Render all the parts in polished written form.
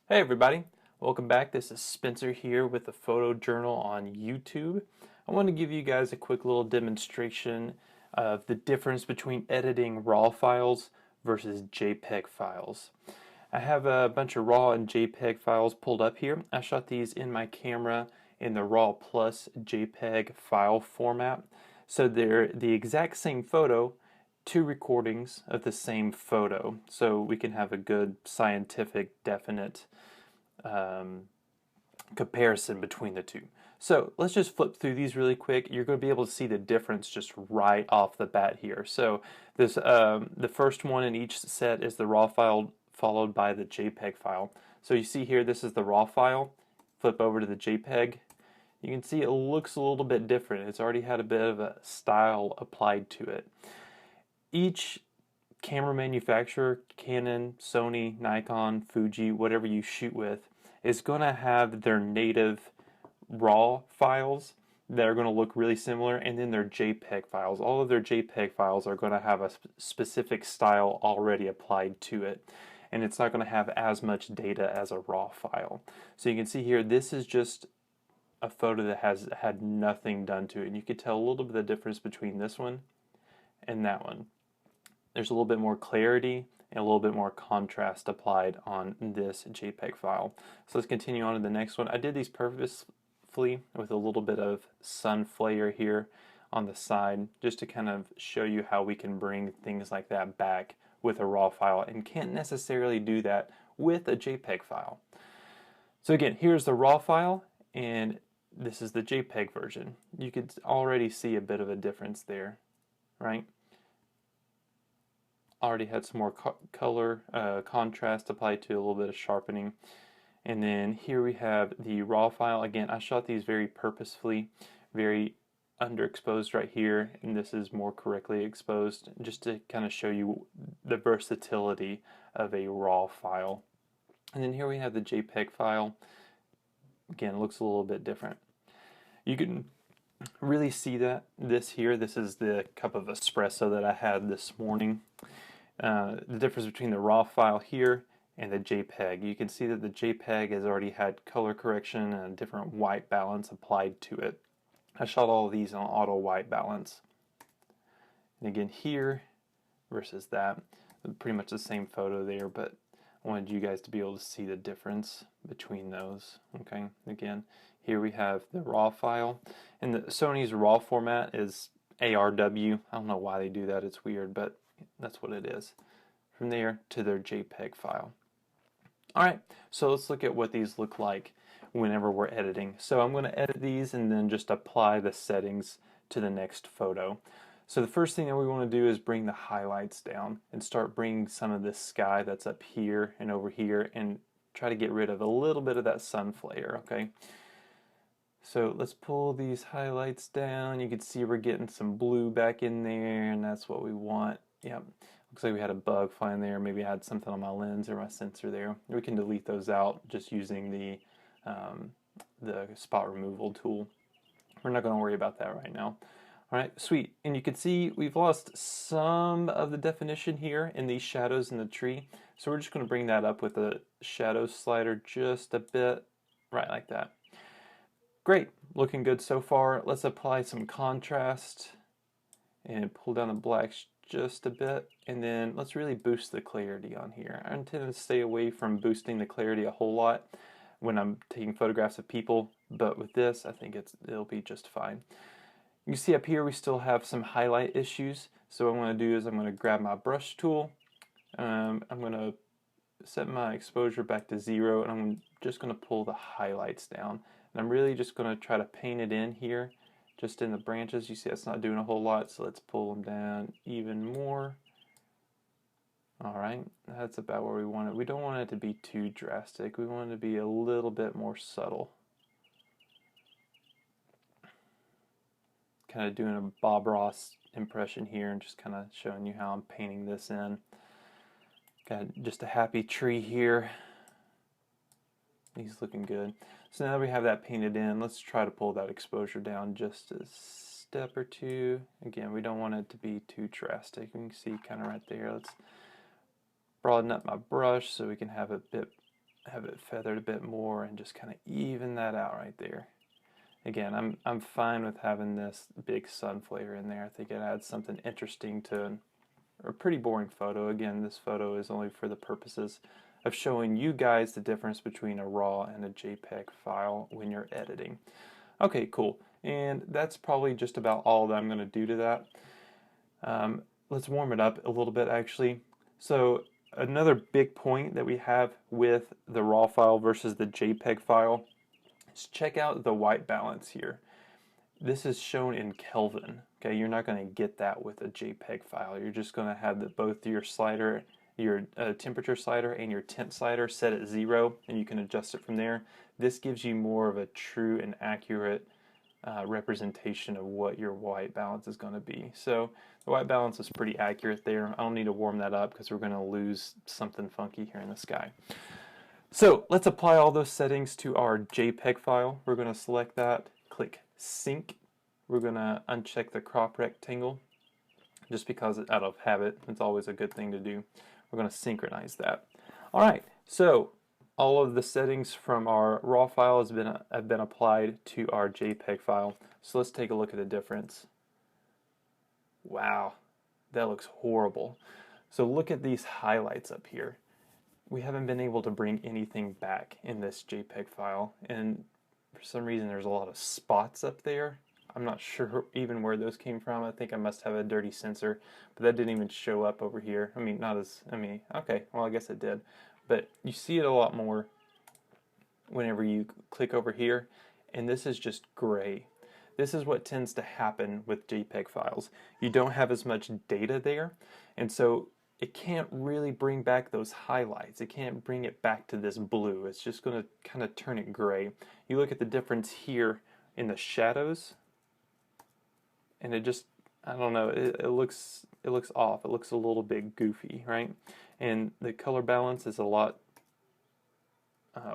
Hey everybody, welcome back. This is Spencer here with the Photo Journal on YouTube. I want to give you guys a quick little demonstration of the difference between editing RAW files versus JPEG files. I have a bunch of RAW and JPEG files pulled up here. I shot these in my camera in the RAW plus JPEG file format. So they're the exact same photo, two recordings of the same photo. So we can have a good scientific, definite comparison between the two. So let's just flip through these really quick. You're going to be able to see the difference just right off the bat here. So this the first one in each set is the RAW file followed by the JPEG file. So you see here, this is the RAW file. Flip over to the JPEG. You can see it looks a little bit different. It's already had a bit of a style applied to it. Each camera manufacturer, Canon, Sony, Nikon, Fuji, whatever you shoot with, is going to have their native RAW files that are going to look really similar, and then their JPEG files. All of their JPEG files are going to have a specific style already applied to it, and it's not going to have as much data as a RAW file. So you can see here, this is just a photo that has had nothing done to it, and you can tell a little bit of the difference between this one and that one. There's a little bit more clarity and a little bit more contrast applied on this JPEG file. So let's continue on to the next one. I did these purposefully with a little bit of sun flare here on the side, just to kind of show you how we can bring things like that back with a RAW file and can't necessarily do that with a JPEG file. So again, here's the RAW file and this is the JPEG version. You could already see a bit of a difference there, right? Already had some more color contrast applied to, a little bit of sharpening. And then here we have the RAW file. Again, I shot these very purposefully, very underexposed right here, and this is more correctly exposed, just to kind of show you the versatility of a RAW file. And then here we have the JPEG file. Again, it looks a little bit different. You can really see that this is the cup of espresso that I had this morning. The difference between the RAW file here and the JPEG. You can see that the JPEG has already had color correction and a different white balance applied to it. I shot all of these on auto white balance. And again here versus that, pretty much the same photo there, but I wanted you guys to be able to see the difference between those. Okay, again, here we have the RAW file, and the Sony's RAW format is ARW. I don't know why they do that, it's weird, but that's what it is. From there to their JPEG file. Alright, so let's look at what these look like whenever we're editing. So I'm going to edit these and then just apply the settings to the next photo. So the first thing that we want to do is bring the highlights down and start bringing some of this sky that's up here and over here and try to get rid of a little bit of that sun flare, okay? So let's pull these highlights down. You can see we're getting some blue back in there, and that's what we want. Yep, looks like we had a bug flying there. Maybe I had something on my lens or my sensor there. We can delete those out just using the spot removal tool. We're not going to worry about that right now. All right, sweet. And you can see we've lost some of the definition here in these shadows in the tree. So we're just going to bring that up with the shadow slider just a bit, right like that. Great, looking good so far. Let's apply some contrast and pull down the blacks just a bit, and then let's really boost the clarity on here. I intend to stay away from boosting the clarity a whole lot when I'm taking photographs of people, but with this I think it'll be just fine. You can see up here we still have some highlight issues, so what I'm going to do is I'm going to grab my brush tool. I'm going to set my exposure back to 0, and I'm just going to pull the highlights down. And I'm really just going to try to paint it in here, just in the branches. You see that's not doing a whole lot, so let's pull them down even more. Alright, that's about where we want it. We don't want it to be too drastic. We want it to be a little bit more subtle. Kind of doing a Bob Ross impression here and just kind of showing you how I'm painting this in. Got just a happy tree here. He's looking good. So now that we have that painted in, let's try to pull that exposure down just a step or two. Again, we don't want it to be too drastic. You can see kind of right there. Let's broaden up my brush so we can have a bit have it feathered a bit more and just kind of even that out right there. Again, I'm fine with having this big sun flare in there. I think it adds something interesting to a pretty boring photo. Again, this photo is only for the purposes of showing you guys the difference between a RAW and a JPEG file when you're editing. Okay, cool. And that's probably just about all that I'm going to do to that. Let's warm it up a little bit actually. So another big point that we have with the RAW file versus the JPEG file is check out the white balance here. This is shown in Kelvin. Okay, you're not going to get that with a JPEG file. You're just going to have both your slider, your temperature slider and your tint slider set at 0, and you can adjust it from there. This gives you more of a true and accurate representation of what your white balance is going to be. So the white balance is pretty accurate there. I don't need to warm that up because we're going to lose something funky here in the sky. So let's apply all those settings to our JPEG file. We're going to select that, click Sync. We're going to uncheck the crop rectangle just because out of habit, it's always a good thing to do. We're going to synchronize that. All right, so all of the settings from our RAW file have been applied to our JPEG file. So let's take a look at the difference. Wow, that looks horrible. So look at these highlights up here. We haven't been able to bring anything back in this JPEG file, and for some reason there's a lot of spots up there. I'm not sure even where those came from. I think I must have a dirty sensor, but that didn't even show up over here. Okay, well I guess it did. But you see it a lot more whenever you click over here, and this is just gray. This is what tends to happen with JPEG files. You don't have as much data there, and so it can't really bring back those highlights. It can't bring it back to this blue. It's just going to kind of turn it gray. You look at the difference here in the shadows, and it just, I don't know, it looks off. It looks a little bit goofy, right? And the color balance is a lot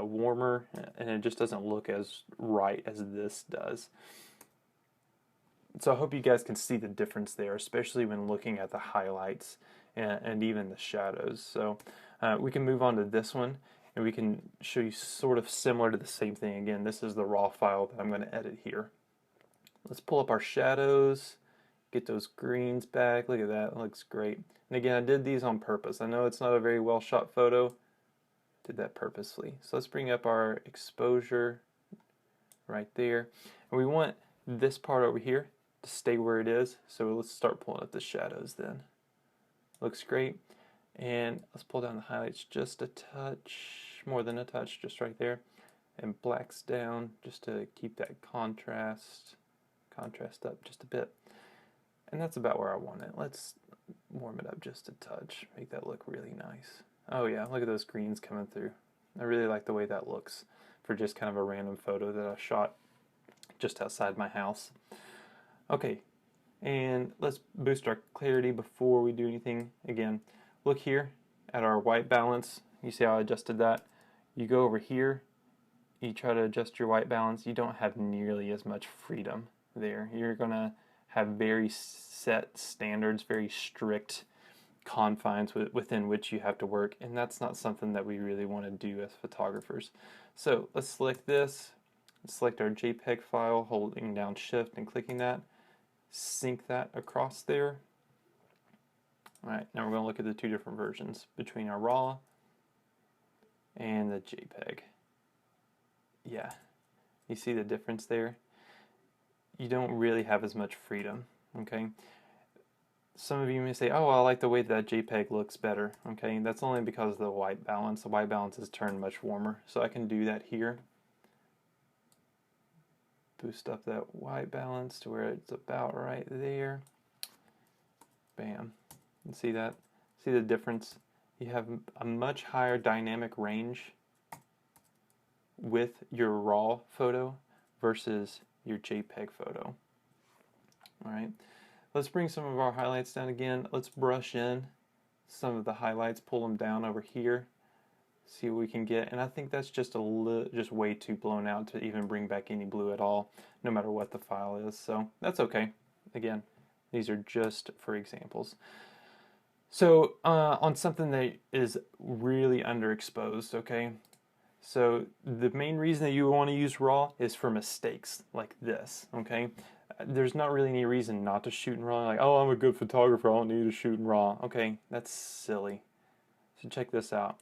warmer, and it just doesn't look as right as this does. So I hope you guys can see the difference there, especially when looking at the highlights and even the shadows. So we can move on to this one, and we can show you sort of similar to the same thing. Again, this is the RAW file that I'm going to edit here. Let's pull up our shadows, get those greens back. Look at that, it looks great. And again, I did these on purpose. I know it's not a very well shot photo. Did that purposely. So let's bring up our exposure right there. And we want this part over here to stay where it is. So let's start pulling up the shadows then. Looks great. And let's pull down the highlights just a touch, more than a touch, just right there. And blacks down just to keep that contrast up just a bit. And that's about where I want it. Let's warm it up just a touch, make that look really nice. Oh yeah, look at those greens coming through. I really like the way that looks for just kind of a random photo that I shot just outside my house. Okay, and let's boost our clarity before we do anything. Again, look here at our white balance. You see how I adjusted that? You go over here, you try to adjust your white balance, you don't have nearly as much freedom there. You're going to have very set standards, very strict confines within which you have to work, and that's not something that we really want to do as photographers. So let's select this, select our JPEG file, holding down Shift and clicking that, sync that across there. Alright, now we're going to look at the two different versions between our RAW and the JPEG. Yeah, you see the difference there? You don't really have as much freedom, okay? Some of you may say, oh, I like the way that JPEG looks better, okay? That's only because of the white balance. The white balance is turned much warmer, so I can do that here. Boost up that white balance to where it's about right there. Bam. You see that? See the difference? You have a much higher dynamic range with your RAW photo versus your JPEG photo. Alright, let's bring some of our highlights down again. Let's brush in some of the highlights, pull them down over here, see what we can get. And I think that's just just way too blown out to even bring back any blue at all, no matter what the file is. So that's okay. Again, these are just for examples. So on something that is really underexposed, okay, So the main reason that you want to use RAW is for mistakes like this, okay? There's not really any reason not to shoot in RAW. Like, oh, I'm a good photographer, I don't need to shoot in RAW. Okay, that's silly. So check this out.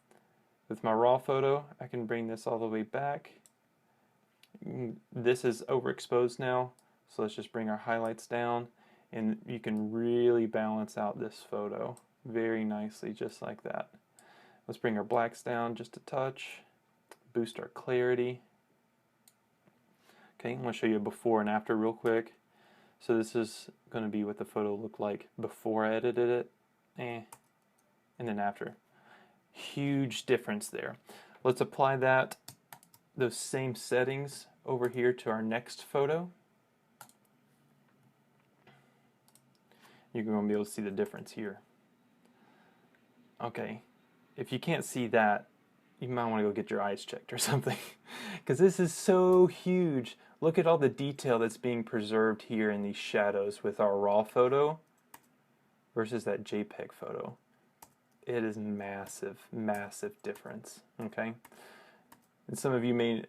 With my RAW photo, I can bring this all the way back. This is overexposed now, so let's just bring our highlights down, and you can really balance out this photo very nicely, just like that. Let's bring our blacks down just a touch, boost our clarity. Okay, I'm going to show you a before and after real quick. So this is going to be what the photo looked like before I edited it, and then after. Huge difference there. Let's apply those same settings over here to our next photo. You're going to be able to see the difference here. Okay, if you can't see that, you might want to go get your eyes checked or something, because this is so huge. Look at all the detail that's being preserved here in these shadows with our RAW photo versus that JPEG photo. It is massive, massive difference, okay? And some of you may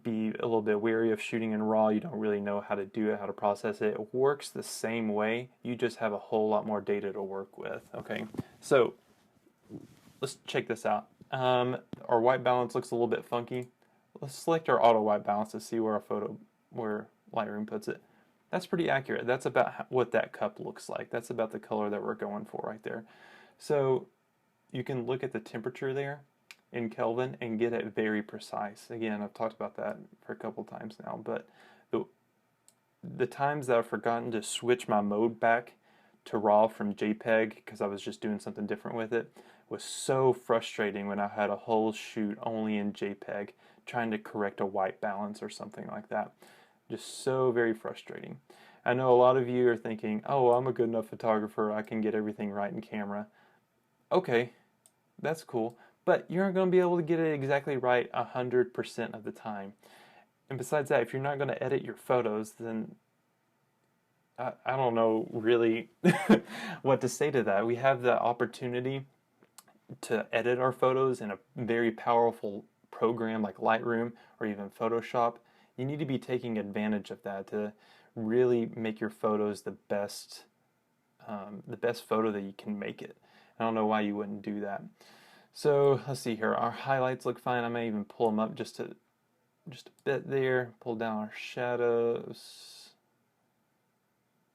be a little bit weary of shooting in RAW. You don't really know how to do it, how to process it. It works the same way. You just have a whole lot more data to work with, okay? So let's check this out. Our white balance looks a little bit funky. Let's select our auto white balance to see where where Lightroom puts it. That's pretty accurate. That's about what that cup looks like. That's about the color that we're going for right there. So you can look at the temperature there in Kelvin and get it very precise. Again, I've talked about that for a couple times now, but the times that I've forgotten to switch my mode back to RAW from JPEG because I was just doing something different with it was so frustrating when I had a whole shoot only in JPEG trying to correct a white balance or something like that. Just so very frustrating. I know a lot of you are thinking, oh, I'm a good enough photographer, I can get everything right in camera. Okay, that's cool, but you're not going to be able to get it exactly right 100% of the time. And besides that, if you're not going to edit your photos, then I don't know really what to say to that. We have the opportunity to edit our photos in a very powerful program like Lightroom or even Photoshop. You need to be taking advantage of that to really make your photos the best photo that you can make it. I don't know why you wouldn't do that. So let's see here. Our highlights look fine. I may even pull them up just a bit there. Pull down our shadows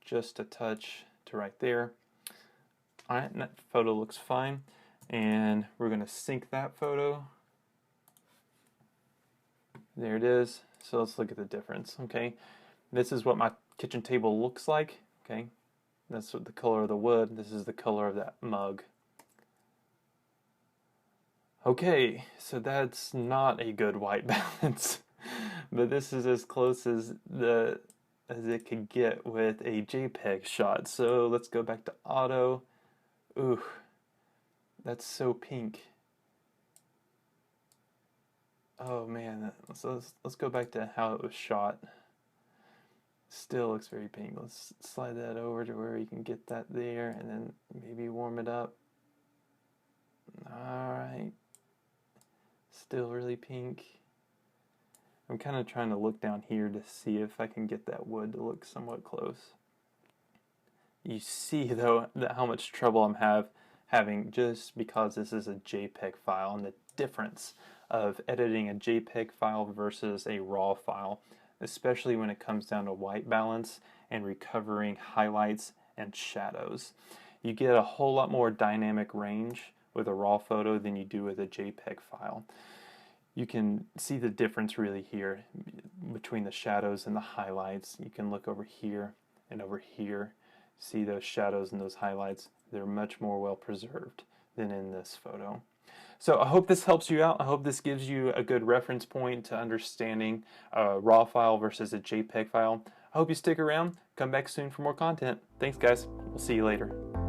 just a touch to right there. All right, and that photo looks fine. And we're going to sync that photo. There it is. So let's look at the difference. Okay, this is what my kitchen table looks like. Okay, that's what the color of the wood. This is the color of that mug. Okay, so that's not a good white balance, but this is as close as it could get with a JPEG shot. So let's go back to auto. Ooh, that's so pink. Oh man, so let's go back to how it was shot. Still looks very pink. Let's slide that over to where you can get that there and then maybe warm it up. Alright. Still really pink. I'm kind of trying to look down here to see if I can get that wood to look somewhat close. You see though how much trouble I'm having just because this is a JPEG file and the difference of editing a JPEG file versus a RAW file, especially when it comes down to white balance and recovering highlights and shadows. You get a whole lot more dynamic range with a RAW photo than you do with a JPEG file. You can see the difference really here between the shadows and the highlights. You can look over here and over here, see those shadows and those highlights. They're much more well preserved than in this photo. So I hope this helps you out. I hope this gives you a good reference point to understanding a RAW file versus a JPEG file. I hope you stick around. Come back soon for more content. Thanks guys. We'll see you later.